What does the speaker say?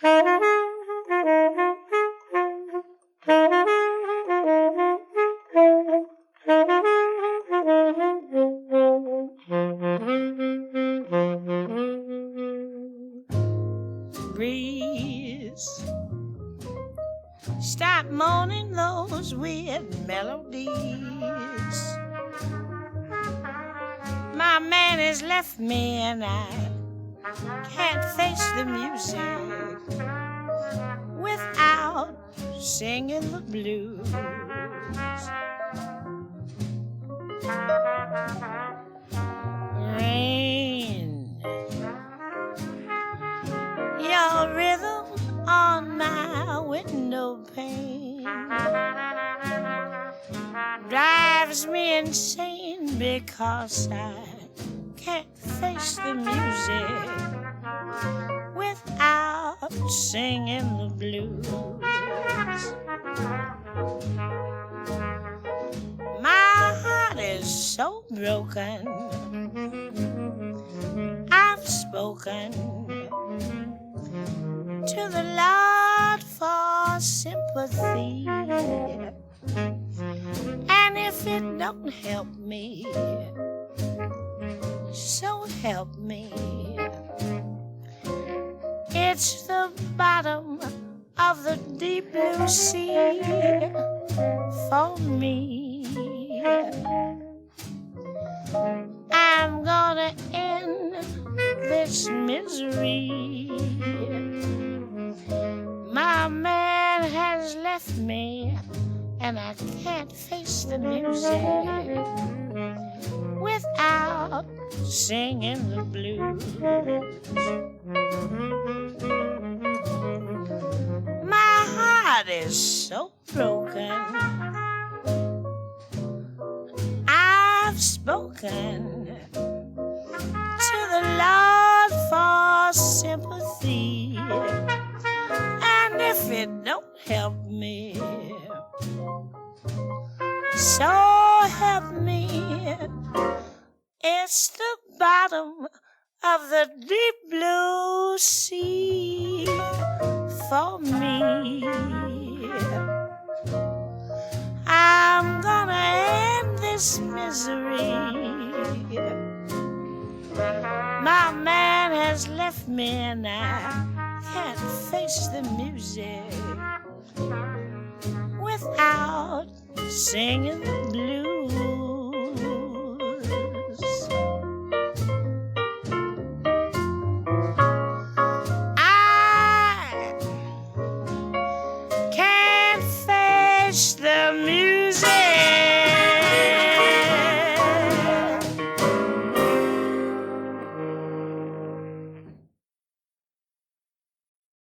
Breeze, stop moaning those weird melodies. My man has left me and I can't face the music without singing the blues. Rain, your rhythm on my window pane drives me insane because I can't face the music without singing the blues. My heart is so broken, I've spoken to the Lord for sympathy, and if it don't help me, so help me, it's the bottom of the deep blue sea for me. I'm gonna end this misery. My man has left me and I can't face the music without singing the blues. My heart is so broken, I've spoken to the Lord for sympathy, and if it don't help me, so help me, it's the bottom of the deep blue sea for me. I'm gonna end this misery. My man has left me and I can't face the music without singing the blues.